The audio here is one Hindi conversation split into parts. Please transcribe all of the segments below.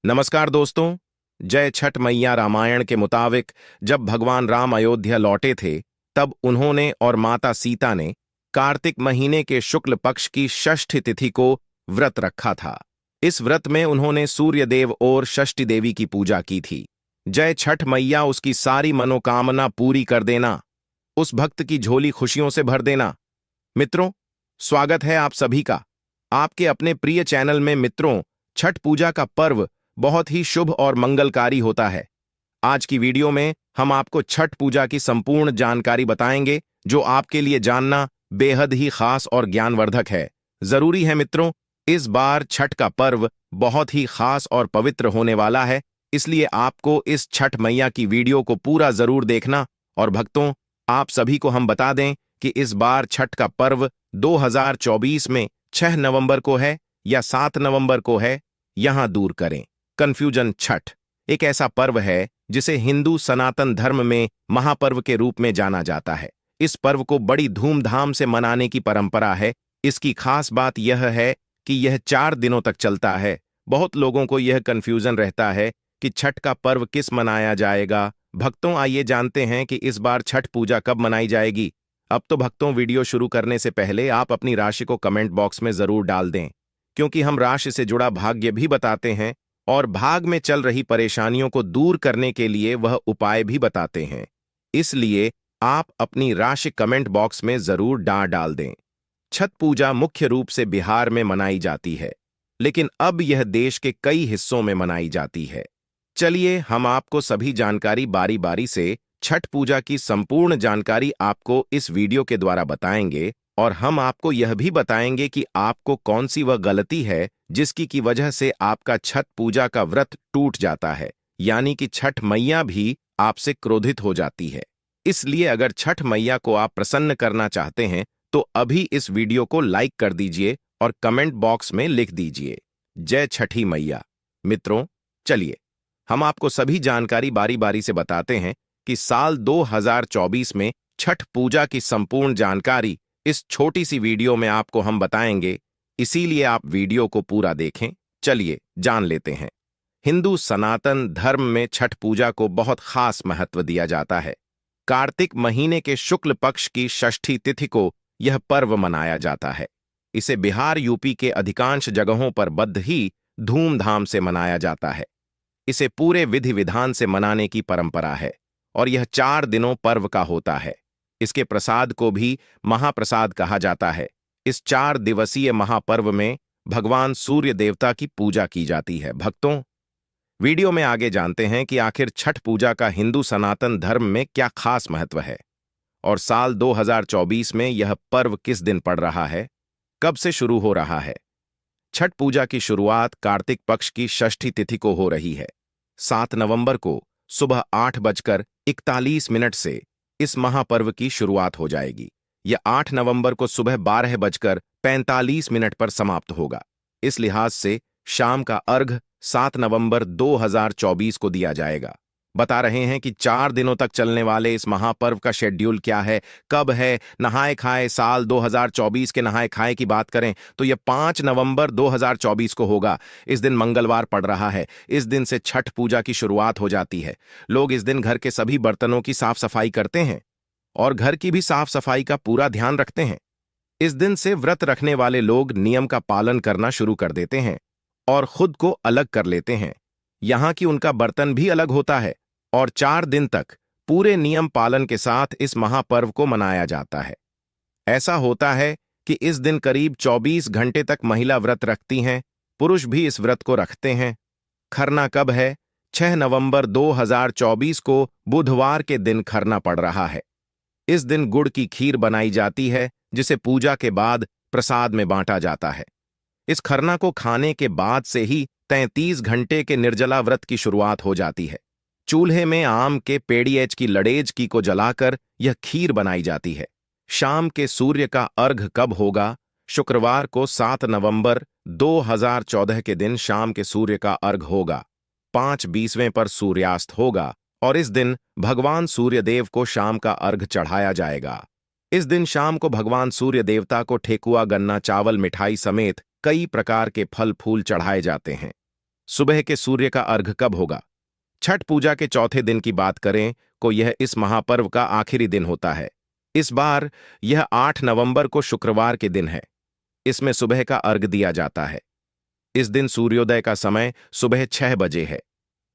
नमस्कार दोस्तों। जय छठ मैया। रामायण के मुताबिक जब भगवान राम अयोध्या लौटे थे, तब उन्होंने और माता सीता ने कार्तिक महीने के शुक्ल पक्ष की षष्ठी तिथि को व्रत रखा था। इस व्रत में उन्होंने सूर्य देव और षष्ठी देवी की पूजा की थी। जय छठ मैया, उसकी सारी मनोकामना पूरी कर देना, उस भक्त की झोली खुशियों से भर देना। मित्रों, स्वागत है आप सभी का आपके अपने प्रिय चैनल में। मित्रों, छठ पूजा का पर्व बहुत ही शुभ और मंगलकारी होता है। आज की वीडियो में हम आपको छठ पूजा की संपूर्ण जानकारी बताएंगे, जो आपके लिए जानना बेहद ही खास और ज्ञानवर्धक है। जरूरी है मित्रों, इस बार छठ का पर्व बहुत ही खास और पवित्र होने वाला है, इसलिए आपको इस छठ मैया की वीडियो को पूरा जरूर देखना। और भक्तों, आप सभी को हम बता दें कि इस बार छठ का पर्व 2024 में 6 नवंबर को है या 7 नवंबर को है, यहां दूर करें कंफ्यूजन। छठ एक ऐसा पर्व है जिसे हिंदू सनातन धर्म में महापर्व के रूप में जाना जाता है। इस पर्व को बड़ी धूमधाम से मनाने की परंपरा है। इसकी खास बात यह है कि यह 4 दिनों तक चलता है। बहुत लोगों को यह कंफ्यूजन रहता है कि छठ का पर्व किस मनाया जाएगा। भक्तों, आइए जानते हैं कि इस बार छठ पूजा कब मनाई जाएगी। अब तो भक्तों, वीडियो शुरू करने से पहले आप अपनी राशि को कमेंट बॉक्स में जरूर डाल दें, क्योंकि हम राशि से जुड़ा भाग्य भी बताते हैं और भाग में चल रही परेशानियों को दूर करने के लिए वह उपाय भी बताते हैं। इसलिए आप अपनी राशि कमेंट बॉक्स में जरूर डाल दें। छठ पूजा मुख्य रूप से बिहार में मनाई जाती है, लेकिन अब यह देश के कई हिस्सों में मनाई जाती है। चलिए, हम आपको सभी जानकारी बारी बारी से छठ पूजा की संपूर्ण जानकारी आपको इस वीडियो के द्वारा बताएंगे, और हम आपको यह भी बताएंगे कि आपको कौन सी वह गलती है जिसकी की वजह से आपका छठ पूजा का व्रत टूट जाता है, यानी कि छठ मैया भी आपसे क्रोधित हो जाती है। इसलिए अगर छठ मैया को आप प्रसन्न करना चाहते हैं तो अभी इस वीडियो को लाइक कर दीजिए और कमेंट बॉक्स में लिख दीजिए जय छठी मैया। मित्रों, चलिए हम आपको सभी जानकारी बारी बारी से बताते हैं कि साल 2024 में छठ पूजा की संपूर्ण जानकारी इस छोटी सी वीडियो में आपको हम बताएंगे, इसीलिए आप वीडियो को पूरा देखें। चलिए जान लेते हैं। हिंदू सनातन धर्म में छठ पूजा को बहुत खास महत्व दिया जाता है। कार्तिक महीने के शुक्ल पक्ष की षष्ठी तिथि को यह पर्व मनाया जाता है। इसे बिहार यूपी के अधिकांश जगहों पर बद्ध ही धूमधाम से मनाया जाता है। इसे पूरे विधि विधान से मनाने की परंपरा है और यह 4 दिनों पर्व का होता है। इसके प्रसाद को भी महाप्रसाद कहा जाता है। इस 4 दिवसीय महापर्व में भगवान सूर्य देवता की पूजा की जाती है। भक्तों, वीडियो में आगे जानते हैं कि आखिर छठ पूजा का हिंदू सनातन धर्म में क्या खास महत्व है और साल 2024 में यह पर्व किस दिन पड़ रहा है, कब से शुरू हो रहा है। छठ पूजा की शुरुआत कार्तिक पक्ष की षष्ठी तिथि को हो रही है। 7 नवंबर को सुबह 8:41 से इस महापर्व की शुरुआत हो जाएगी। यह 8 नवंबर को सुबह 12:45 पर समाप्त होगा। इस लिहाज से शाम का अर्घ 7 नवंबर 2024 को दिया जाएगा। बता रहे हैं कि 4 दिनों तक चलने वाले इस महापर्व का शेड्यूल क्या है, कब है। नहाए खाए साल 2024 के नहाए खाए की बात करें तो यह 5 नवंबर 2024 को होगा। इस दिन मंगलवार पड़ रहा है। इस दिन से छठ पूजा की शुरुआत हो जाती है। लोग इस दिन घर के सभी बर्तनों की साफ सफाई करते हैं और घर की भी साफ सफाई का पूरा ध्यान रखते हैं। इस दिन से व्रत रखने वाले लोग नियम का पालन करना शुरू कर देते हैं और खुद को अलग कर लेते हैं। यहाँ की उनका बर्तन भी अलग होता है और 4 दिन तक पूरे नियम पालन के साथ इस महापर्व को मनाया जाता है। ऐसा होता है कि इस दिन करीब 24 घंटे तक महिला व्रत रखती हैं। पुरुष भी इस व्रत को रखते हैं। खरना कब है? 6 नवंबर 2024 को बुधवार के दिन खरना पड़ रहा है। इस दिन गुड़ की खीर बनाई जाती है, जिसे पूजा के बाद प्रसाद में बांटा जाता है। इस खरना को खाने के बाद से ही 33 घंटे के निर्जला व्रत की शुरुआत हो जाती है। चूल्हे में आम के पेड़िएच की लड़ेज की को जलाकर यह खीर बनाई जाती है। शाम के सूर्य का अर्घ कब होगा? शुक्रवार को 7 नवंबर 2014 के दिन शाम के सूर्य का अर्घ होगा। 5:20 पर सूर्यास्त होगा और इस दिन भगवान सूर्य देव को शाम का अर्घ चढ़ाया जाएगा। इस दिन शाम को भगवान सूर्य देवता को ठेकुआ, गन्ना, चावल, मिठाई समेत कई प्रकार के फल फूल चढ़ाए जाते हैं। सुबह के सूर्य का अर्घ कब होगा? छठ पूजा के चौथे दिन की बात करें तो यह इस महापर्व का आखिरी दिन होता है। इस बार यह 8 नवंबर को शुक्रवार के दिन है। इसमें सुबह का अर्घ दिया जाता है। इस दिन सूर्योदय का समय सुबह 6 बजे है।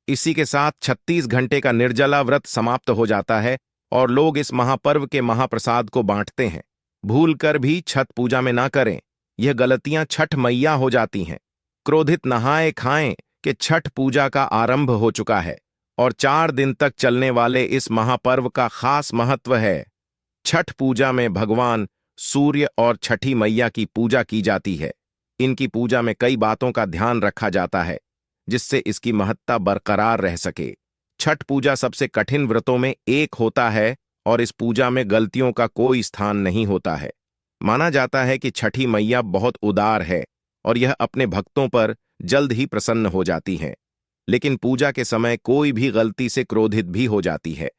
इसी के साथ 36 घंटे का निर्जला व्रत समाप्त हो जाता है और लोग इस महापर्व के महाप्रसाद को बांटते हैं। भूल कर भी छठ पूजा में ना करें, यह गलतियां छठ मैया हो जाती हैं। क्रोधित नहाए खाएं कि छठ पूजा का आरंभ हो चुका है और 4 दिन तक चलने वाले इस महापर्व का खास महत्व है। छठ पूजा में भगवान सूर्य और छठी मैया की पूजा की जाती है। इनकी पूजा में कई बातों का ध्यान रखा जाता है जिससे इसकी महत्ता बरकरार रह सके। छठ पूजा सबसे कठिन व्रतों में एक होता है और इस पूजा में गलतियों का कोई स्थान नहीं होता है। माना जाता है कि छठी मैया बहुत उदार है और यह अपने भक्तों पर जल्द ही प्रसन्न हो जाती हैं। लेकिन पूजा के समय कोई भी गलती से क्रोधित भी हो जाती है।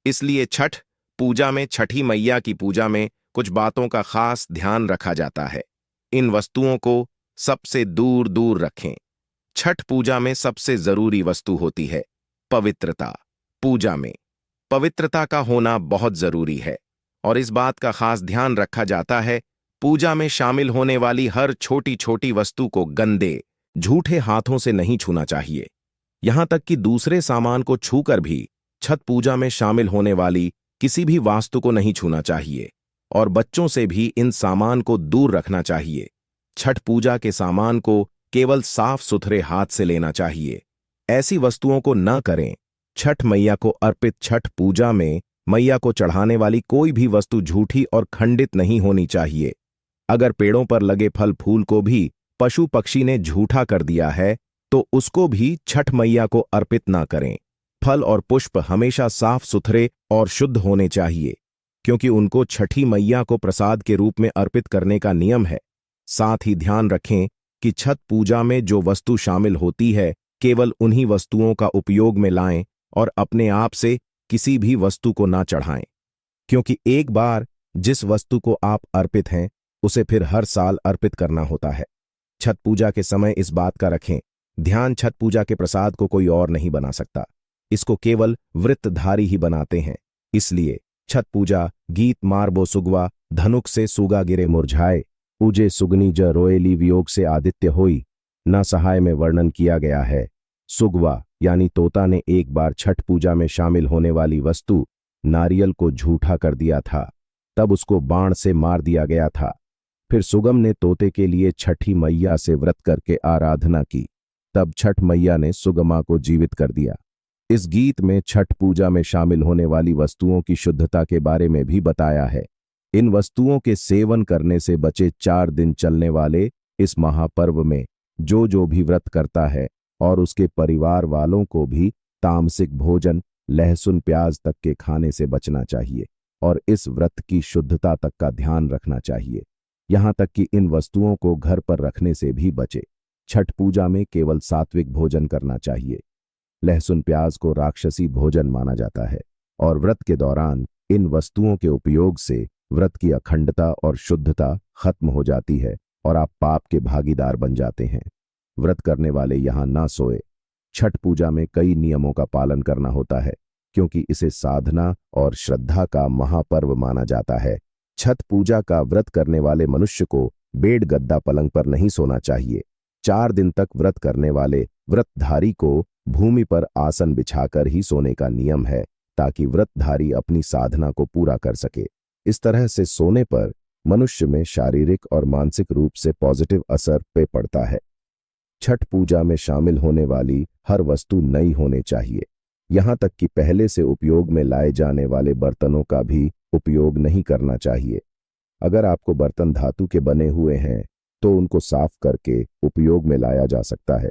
इसलिए छठ पूजा में छठी मैया की पूजा में कुछ बातों का खास ध्यान रखा जाता है। इन वस्तुओं को सबसे दूर दूर रखें। छठ पूजा में सबसे जरूरी वस्तु होती है पवित्रता। पूजा में पवित्रता का होना बहुत जरूरी है और इस बात का खास ध्यान रखा जाता है। पूजा में शामिल होने वाली हर छोटी छोटी वस्तु को गंदे झूठे हाथों से नहीं छूना चाहिए। यहां तक कि दूसरे सामान को छूकर भी छठ पूजा में शामिल होने वाली किसी भी वास्तु को नहीं छूना चाहिए और बच्चों से भी इन सामान को दूर रखना चाहिए। छठ पूजा के सामान को केवल साफ सुथरे हाथ से लेना चाहिए। ऐसी वस्तुओं को न करें। छठ मैया को अर्पित छठ पूजा में मैया को चढ़ाने वाली कोई भी वस्तु झूठी और खंडित नहीं होनी चाहिए। अगर पेड़ों पर लगे फल फूल को भी पशु पक्षी ने झूठा कर दिया है तो उसको भी छठ मैया को अर्पित ना करें। फल और पुष्प हमेशा साफ सुथरे और शुद्ध होने चाहिए क्योंकि उनको छठी मैया को प्रसाद के रूप में अर्पित करने का नियम है। साथ ही ध्यान रखें कि छठ पूजा में जो वस्तु शामिल होती है केवल उन्हीं वस्तुओं का उपयोग में लाएं और अपने आप से किसी भी वस्तु को ना चढ़ाएं, क्योंकि एक बार जिस वस्तु को आप अर्पित हैं उसे फिर हर साल अर्पित करना होता है। छठ पूजा के समय इस बात का रखें ध्यान, छठ पूजा के प्रसाद को कोई और नहीं बना सकता, इसको केवल व्रतधारी ही बनाते हैं। इसलिए छठ पूजा गीत मारबो सुगवा धनुक से सुगा गिरे मुरझाए पूजे सुगनी ज रोएली वियोग से आदित्य होई न सहाय में वर्णन किया गया है। सुगवा यानी तोता ने एक बार छठ पूजा में शामिल होने वाली वस्तु नारियल को झूठा कर दिया था, तब उसको बाण से मार दिया गया था। फिर सुगम ने तोते के लिए छठी मैया से व्रत करके आराधना की, तब छठ मैया ने सुगमा को जीवित कर दिया। इस गीत में छठ पूजा में शामिल होने वाली वस्तुओं की शुद्धता के बारे में भी बताया है। इन वस्तुओं के सेवन करने से बचे 4 दिन चलने वाले इस महापर्व में जो भी व्रत करता है और उसके परिवार वालों को भी तामसिक भोजन लहसुन प्याज तक के खाने से बचना चाहिए और इस व्रत की शुद्धता तक का ध्यान रखना चाहिए। यहाँ तक कि इन वस्तुओं को घर पर रखने से भी बचे। छठ पूजा में केवल सात्विक भोजन करना चाहिए। लहसुन प्याज को राक्षसी भोजन माना जाता है और व्रत के दौरान इन वस्तुओं के उपयोग से व्रत की अखंडता और शुद्धता खत्म हो जाती है और आप पाप के भागीदार बन जाते हैं। व्रत करने वाले यहाँ ना सोए। छठ पूजा में कई नियमों का पालन करना होता है क्योंकि इसे साधना और श्रद्धा का महापर्व माना जाता है। छठ पूजा का व्रत करने वाले मनुष्य को बेड गद्दा पलंग पर नहीं सोना चाहिए। 4 दिन तक व्रत करने वाले व्रतधारी को भूमि पर आसन बिछाकर ही सोने का नियम है ताकि व्रतधारी अपनी साधना को पूरा कर सके। इस तरह से सोने पर मनुष्य में शारीरिक और मानसिक रूप से पॉजिटिव असर पे पड़ता है। छठ पूजा में शामिल होने वाली हर वस्तु नई होने चाहिए। यहाँ तक कि पहले से उपयोग में लाए जाने वाले बर्तनों का भी उपयोग नहीं करना चाहिए। अगर आपको बर्तन धातु के बने हुए हैं तो उनको साफ करके उपयोग में लाया जा सकता है,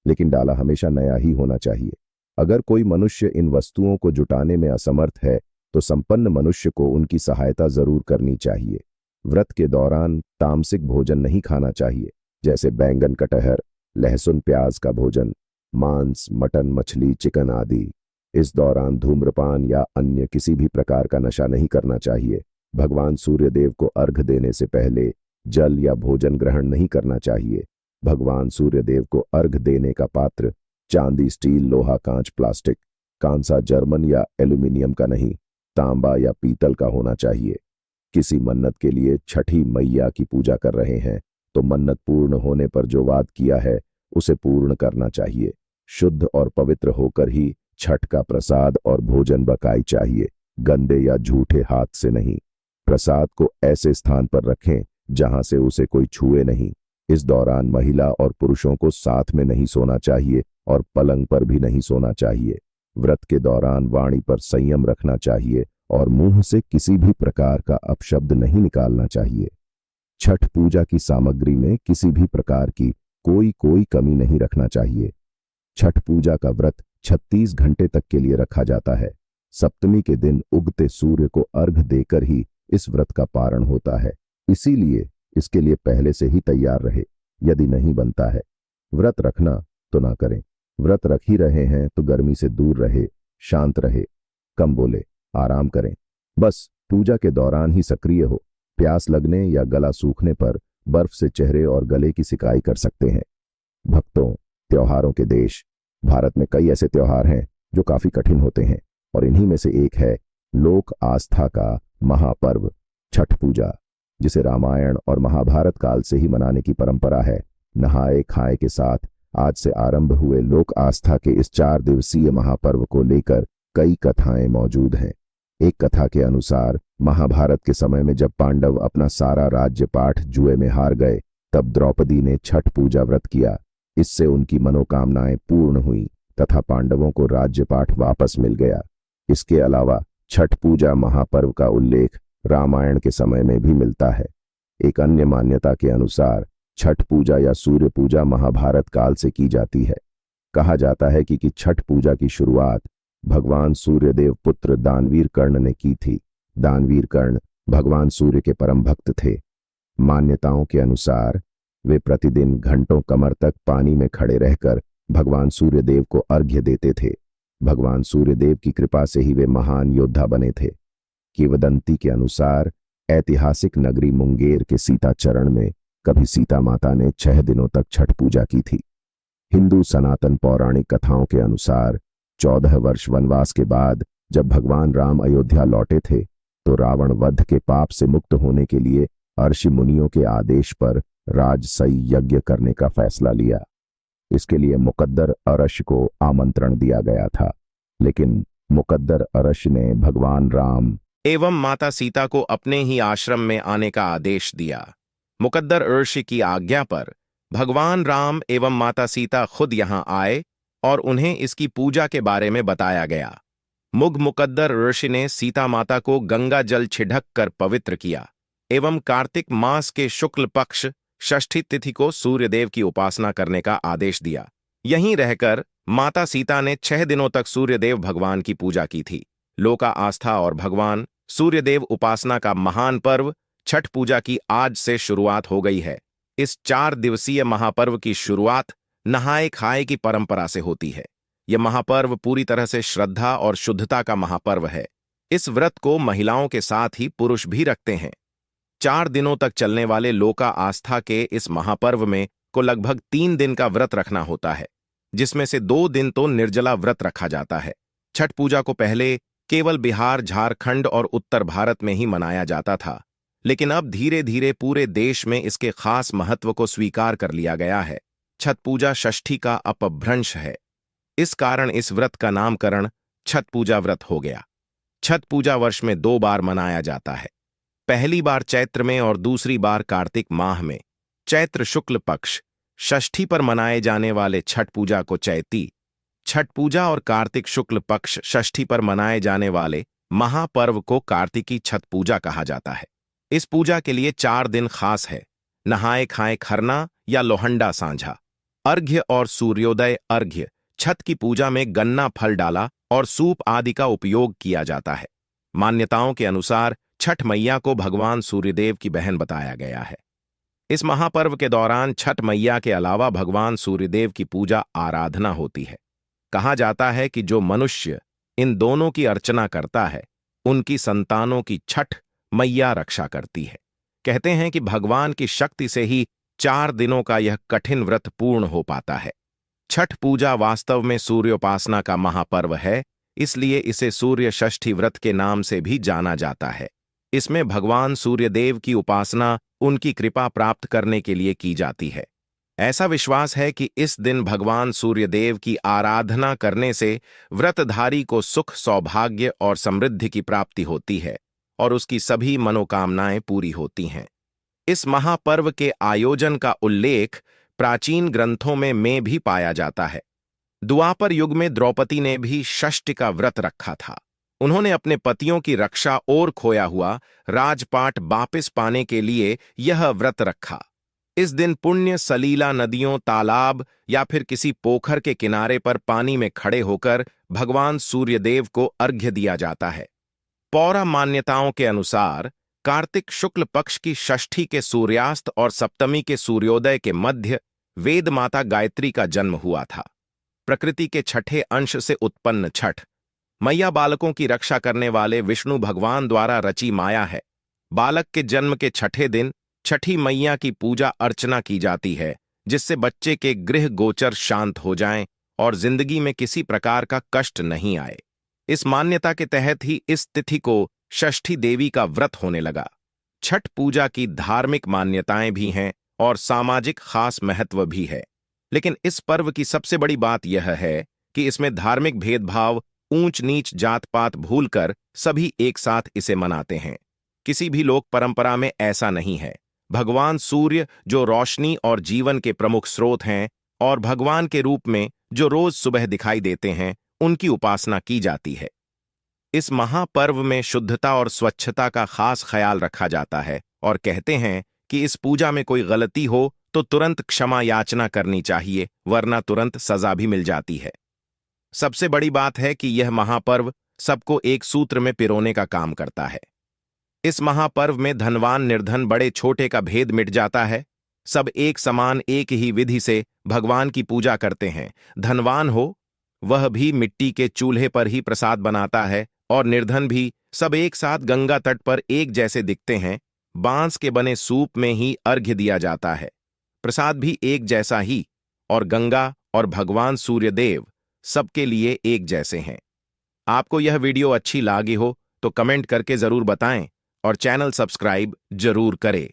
लेकिन डाला हमेशा नया ही होना चाहिए। अगर कोई मनुष्य इन वस्तुओं को जुटाने में असमर्थ है तो संपन्न मनुष्य को उनकी सहायता जरूर करनी चाहिए। व्रत के दौरान तामसिक भोजन नहीं खाना चाहिए, जैसे बैंगन कटहर, लहसुन प्याज का भोजन, मांस मटन मछली चिकन आदि। इस दौरान धूम्रपान या अन्य किसी भी प्रकार का नशा नहीं करना चाहिए। भगवान सूर्यदेव को अर्घ देने से पहले जल या भोजन ग्रहण नहीं करना चाहिए। भगवान सूर्यदेव को अर्घ देने का पात्र चांदी, स्टील, लोहा, कांच, प्लास्टिक, कांसा, जर्मन या एल्यूमिनियम का नहीं, तांबा या पीतल का होना चाहिए। किसी मन्नत के लिए छठी मैया की पूजा कर रहे हैं तो मन्नत पूर्ण होने पर जो वाद किया है उसे पूर्ण करना चाहिए। शुद्ध और पवित्र होकर ही छठ का प्रसाद और भोजन बकाई चाहिए, गंदे या झूठे हाथ से नहीं। प्रसाद को ऐसे स्थान पर रखें जहां से उसे कोई छुए नहीं। इस दौरान महिला और पुरुषों को साथ में नहीं सोना चाहिए और पलंग पर भी नहीं सोना चाहिए। व्रत के दौरान वाणी पर संयम रखना चाहिए और मुंह से किसी भी प्रकार का अपशब्द नहीं निकालना चाहिए। छठ पूजा की सामग्री में किसी भी प्रकार की कोई कमी नहीं रखना चाहिए। छठ पूजा का व्रत 36 घंटे तक के लिए रखा जाता है। सप्तमी के दिन उगते सूर्य को अर्घ देकर ही इस व्रत का पारण होता है, इसीलिए इसके लिए पहले से ही तैयार रहे। यदि नहीं बनता है व्रत रखना तो ना करें। व्रत रख ही रहे हैं तो गर्मी से दूर रहे, शांत रहे, कम बोले, आराम करें। बस पूजा के दौरान ही सक्रिय हो। प्यास लगने या गला सूखने पर बर्फ से चेहरे और गले की सिकाई कर सकते हैं। भक्तों, त्योहारों के देश भारत में कई ऐसे त्योहार हैं जो काफी कठिन होते हैं और इन्हीं में से एक है लोक आस्था का महापर्व छठ पूजा, जिसे रामायण और महाभारत काल से ही मनाने की परंपरा है। नहाए खाए के साथ आज से आरंभ हुए लोक आस्था के इस 4 दिवसीय महापर्व को लेकर कई कथाएं मौजूद हैं। एक कथा के अनुसार महाभारत के समय में जब पांडव अपना सारा राज्य पाठ जुए में हार गए, तब द्रौपदी ने छठ पूजा व्रत किया। इससे उनकी मनोकामनाएं पूर्ण हुई तथा पांडवों को राज्य पाठ वापस मिल गया। इसके अलावा छठ पूजा महापर्व का उल्लेख रामायण के समय में भी मिलता है। एक अन्य मान्यता के अनुसार छठ पूजा या सूर्य पूजा महाभारत काल से की जाती है। कहा जाता है कि छठ पूजा की शुरुआत भगवान सूर्यदेव पुत्र दानवीर कर्ण ने की थी। दानवीर कर्ण भगवान सूर्य के परम भक्त थे। मान्यताओं के अनुसार वे प्रतिदिन घंटों कमर तक पानी में खड़े रहकर भगवान सूर्यदेव को अर्घ्य देते थे। भगवान सूर्यदेव की कृपा से ही वे महान योद्धा बने थे। किंवदंती के अनुसार ऐतिहासिक नगरी मुंगेर के सीता चरण में कभी सीता माता ने 6 दिनों तक छठ पूजा की थी। हिंदू सनातन पौराणिक कथाओं के अनुसार 14 वर्ष वनवास के बाद जब भगवान राम अयोध्या लौटे थे तो रावण वध के पाप से मुक्त होने के लिए ऋषि मुनियों के आदेश पर राजसई यज्ञ करने का फैसला लिया। इसके लिए मुकद्दर अरश को आमंत्रण दिया गया था, लेकिन मुकद्दर अरश ने भगवान राम एवं माता सीता को अपने ही आश्रम में आने का आदेश दिया। मुकद्दर ऋषि की आज्ञा पर भगवान राम एवं माता सीता खुद यहां आए और उन्हें इसकी पूजा के बारे में बताया गया। मुकद्दर ऋषि ने सीता माता को गंगा जल छिड़क कर पवित्र किया एवं कार्तिक मास के शुक्ल पक्ष षष्ठी तिथि को सूर्यदेव की उपासना करने का आदेश दिया। यहीं रहकर माता सीता ने 6 दिनों तक सूर्यदेव भगवान की पूजा की थी। लोका आस्था और भगवान सूर्यदेव उपासना का महान पर्व छठ पूजा की आज से शुरुआत हो गई है। इस 4 दिवसीय महापर्व की शुरुआत नहाए खाए की परंपरा से होती है। यह महापर्व पूरी तरह से श्रद्धा और शुद्धता का महापर्व है। इस व्रत को महिलाओं के साथ ही पुरुष भी रखते हैं। 4 दिनों तक चलने वाले लोका आस्था के इस महापर्व में को लगभग 3 दिन का व्रत रखना होता है, जिसमें से 2 दिन तो निर्जला व्रत रखा जाता है। छठ पूजा को पहले केवल बिहार, झारखंड और उत्तर भारत में ही मनाया जाता था, लेकिन अब धीरे धीरे पूरे देश में इसके खास महत्व को स्वीकार कर लिया गया है। छठ पूजा षष्ठी का अपभ्रंश है, इस कारण इस व्रत का नामकरण छठ पूजा व्रत हो गया। छठ पूजा वर्ष में 2 बार मनाया जाता है, पहली बार चैत्र में और दूसरी बार कार्तिक माह में। चैत्र शुक्ल पक्ष षष्ठी पर मनाए जाने वाले छठ पूजा को चैती छठ पूजा और कार्तिक शुक्ल पक्ष षष्ठी पर मनाए जाने वाले महापर्व को कार्तिकी छठ पूजा कहा जाता है। इस पूजा के लिए 4 दिन खास है। नहाए खाए खरना या लोहंडा सांझा, अर्घ्य और सूर्योदय अर्घ्य। छठ की पूजा में गन्ना फल डाला और सूप आदि का उपयोग किया जाता है। मान्यताओं के अनुसार छठ मैया को भगवान सूर्यदेव की बहन बताया गया है। इस महापर्व के दौरान छठ मैया के अलावा भगवान सूर्यदेव की पूजा आराधना होती है। कहा जाता है कि जो मनुष्य इन दोनों की अर्चना करता है, उनकी संतानों की छठ मैया रक्षा करती है। कहते हैं कि भगवान की शक्ति से ही 4 दिनों का यह कठिन व्रत पूर्ण हो पाता है। छठ पूजा वास्तव में सूर्योपासना का महापर्व है, इसलिए इसे सूर्य षष्ठी व्रत के नाम से भी जाना जाता है। इसमें भगवान सूर्यदेव की उपासना उनकी कृपा प्राप्त करने के लिए की जाती है। ऐसा विश्वास है कि इस दिन भगवान सूर्यदेव की आराधना करने से व्रतधारी को सुख, सौभाग्य और समृद्धि की प्राप्ति होती है और उसकी सभी मनोकामनाएं पूरी होती हैं। इस महापर्व के आयोजन का उल्लेख प्राचीन ग्रंथों में भी पाया जाता है। द्वापर युग में द्रौपदी ने भी षष्ठी का व्रत रखा था। उन्होंने अपने पतियों की रक्षा और खोया हुआ राजपाट वापस पाने के लिए यह व्रत रखा। इस दिन पुण्य सलीला नदियों, तालाब या फिर किसी पोखर के किनारे पर पानी में खड़े होकर भगवान सूर्यदेव को अर्घ्य दिया जाता है। पौरा मान्यताओं के अनुसार कार्तिक शुक्ल पक्ष की षष्ठी के सूर्यास्त और सप्तमी के सूर्योदय के मध्य वेद माता गायत्री का जन्म हुआ था। प्रकृति के छठे अंश से उत्पन्न छठ मैया बालकों की रक्षा करने वाले विष्णु भगवान द्वारा रची माया है। बालक के जन्म के छठे दिन छठी मैया की पूजा अर्चना की जाती है, जिससे बच्चे के गृह गोचर शांत हो जाएं और जिंदगी में किसी प्रकार का कष्ट नहीं आए। इस मान्यता के तहत ही इस तिथि को षष्ठी देवी का व्रत होने लगा। छठ पूजा की धार्मिक मान्यताएं भी हैं और सामाजिक खास महत्व भी है, लेकिन इस पर्व की सबसे बड़ी बात यह है कि इसमें धार्मिक भेदभाव, ऊंच नीच, जात पात भूलकर सभी एक साथ इसे मनाते हैं। किसी भी लोक परंपरा में ऐसा नहीं है। भगवान सूर्य, जो रोशनी और जीवन के प्रमुख स्रोत हैं, और भगवान के रूप में जो रोज सुबह दिखाई देते हैं, उनकी उपासना की जाती है। इस महापर्व में शुद्धता और स्वच्छता का खास ख्याल रखा जाता है और कहते हैं कि इस पूजा में कोई गलती हो तो तुरंत क्षमा याचना करनी चाहिए, वरना तुरंत सजा भी मिल जाती है। सबसे बड़ी बात है कि यह महापर्व सबको एक सूत्र में पिरोने का काम करता है। इस महापर्व में धनवान निर्धन, बड़े छोटे का भेद मिट जाता है। सब एक समान, एक ही विधि से भगवान की पूजा करते हैं। धनवान हो वह भी मिट्टी के चूल्हे पर ही प्रसाद बनाता है और निर्धन भी। सब एक साथ गंगा तट पर एक जैसे दिखते हैं। बांस के बने सूप में ही अर्घ्य दिया जाता है। प्रसाद भी एक जैसा ही, और गंगा और भगवान सूर्यदेव सबके लिए एक जैसे हैं। आपको यह वीडियो अच्छी लगी हो तो कमेंट करके जरूर बताएं और चैनल सब्सक्राइब जरूर करें।